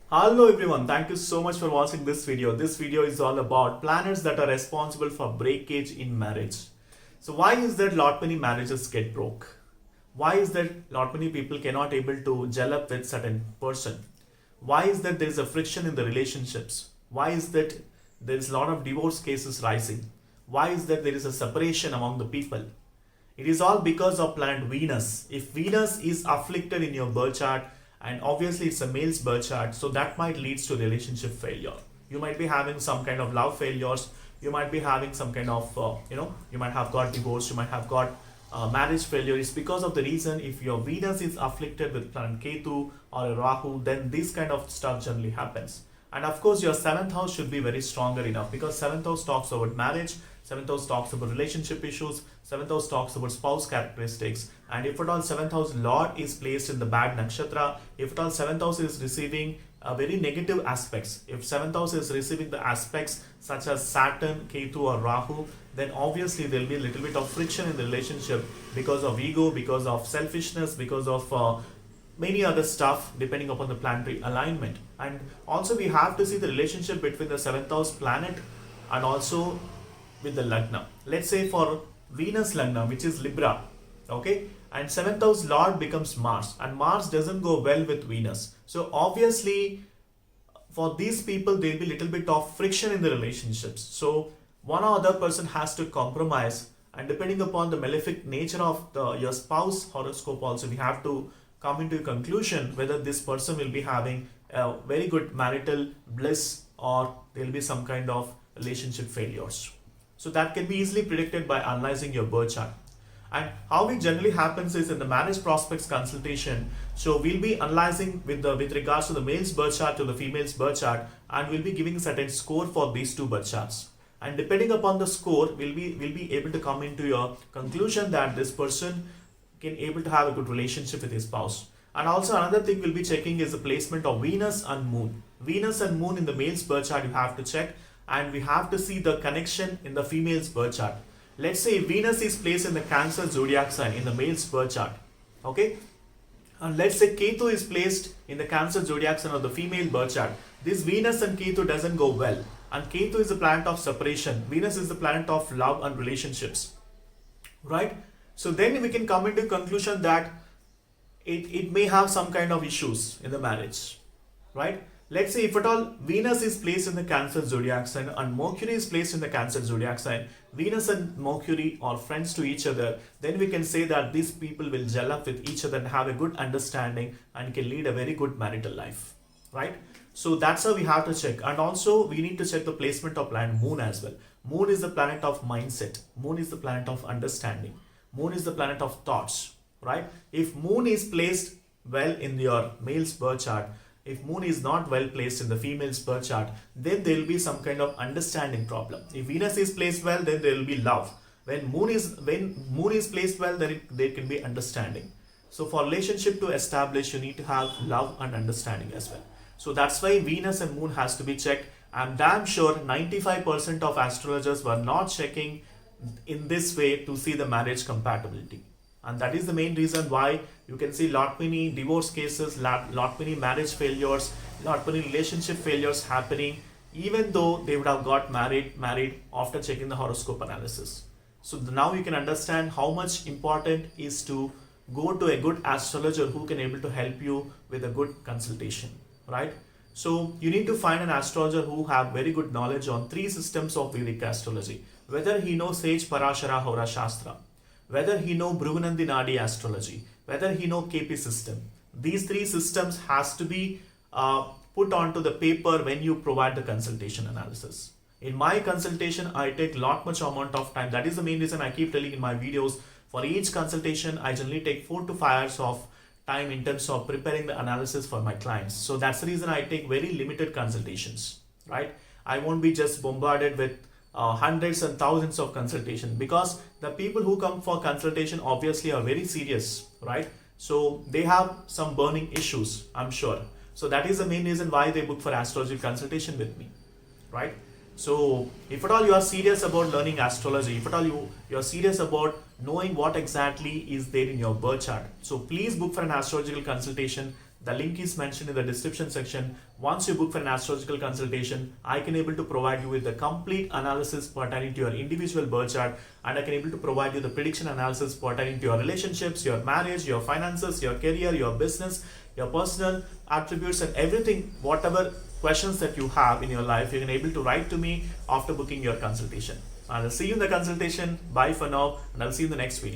Hello everyone, thank you so much for watching this video. This video is all about planets that are responsible for breakage in marriage. So why is that lot many marriages get broke? Why is that lot many people cannot able to gel up with certain person? Why is that there is a friction in the relationships? Why is that there is a lot of divorce cases rising? Why is that there is a separation among the people? It is all because of planet Venus. If Venus is afflicted in your birth chart, and obviously it's a male's birth chart, so that might leads to relationship failure. You might be having some kind of love failures. You might be having some kind of, you might have got divorced. You might have got marriage failure. It's because of the reason if your Venus is afflicted with planet Ketu or a Rahu, then this kind of stuff generally happens. And of course, your 7th house should be very stronger enough, because 7th house talks about marriage, 7th house talks about relationship issues, 7th house talks about spouse characteristics. And if at all 7th house Lord is placed in the bad nakshatra, if at all 7th house is receiving very negative aspects, if 7th house is receiving the aspects such as Saturn, Ketu or Rahu, then obviously there will be a little bit of friction in the relationship because of ego, because of selfishness, because of many other stuff depending upon the planetary alignment. And also we have to see the relationship between the 7th house planet and also with the Lagna. Let's say for Venus Lagna, which is Libra, okay, and 7th house Lord becomes Mars, and Mars doesn't go well with Venus. So obviously for these people there will be a little bit of friction in the relationships. So one or other person has to compromise, and depending upon the malefic nature of your spouse horoscope also, we have to come into a conclusion whether this person will be having a very good marital bliss or there will be some kind of relationship failures. So that can be easily predicted by analyzing your birth chart. And how it generally happens is in the marriage prospects consultation, so we'll be analyzing with regards to the male's birth chart to the female's birth chart, and we'll be giving a certain score for these two birth charts. And depending upon the score, we'll be able to come into your conclusion that this person can able to have a good relationship with his spouse. And also another thing we'll be checking is the placement of Venus and Moon. Venus and Moon in the male's birth chart you have to check, and we have to see the connection in the female's birth chart. Let's say Venus is placed in the Cancer zodiac sign in the male's birth chart, okay, and let's say Ketu is placed in the Cancer zodiac sign of the female birth chart. This Venus and Ketu doesn't go well, and Ketu is the planet of separation, Venus is the planet of love and relationships, right? So then we can come into conclusion that it may have some kind of issues in the marriage, right? Let's say if at all Venus is placed in the Cancer zodiac sign and Mercury is placed in the Cancer zodiac sign, Venus and Mercury are friends to each other, then we can say that these people will gel up with each other and have a good understanding and can lead a very good marital life, right? So that's how we have to check. And also we need to check the placement of planet Moon as well. Moon is the planet of mindset. Moon is the planet of understanding. Moon is the planet of thoughts, right? If Moon is placed well in your male's birth chart, if Moon is not well placed in the female's birth chart, then there will be some kind of understanding problem. If Venus is placed well, then there will be love. When Moon is placed well, then there can be understanding. So for relationship to establish, you need to have love and understanding as well. So that's why Venus and Moon has to be checked. I'm damn sure 95% of astrologers were not checking in this way to see the marriage compatibility, and that is the main reason why you can see lot many divorce cases, lot many marriage failures, lot many relationship failures happening, even though they would have got married after checking the horoscope analysis. So now you can understand how much important is to go to a good astrologer who can able to help you with a good consultation, right? So you need to find an astrologer who have very good knowledge on 3 systems of Vedic astrology. Whether he knows Sage Parashara Hora Shastra, whether he know Bhruvanandi Nadi astrology, whether he know KP system. These 3 systems has to be put onto the paper when you provide the consultation analysis. In my consultation, I take lot much amount of time. That is the main reason I keep telling in my videos, for each consultation, I generally take 4 to 5 hours of time in terms of preparing the analysis for my clients. So that's the reason I take very limited consultations, right? I won't be just bombarded with hundreds and thousands of consultations, because the people who come for consultation obviously are very serious, right? So they have some burning issues, I'm sure. So that is the main reason why they book for astrology consultation with me, right? So if at all you are serious about learning astrology, if at all you are serious about knowing what exactly is there in your birth chart, so please book for an astrological consultation. The link is mentioned in the description section. Once you book for an astrological consultation, I can able to provide you with the complete analysis pertaining to your individual birth chart, and I can able to provide you the prediction analysis pertaining to your relationships, your marriage, your finances, your career, your business, your personal attributes, and everything, whatever questions that you have in your life, you can able to write to me after booking your consultation. And I'll see you in the consultation. Bye for now, and I'll see you in the next video.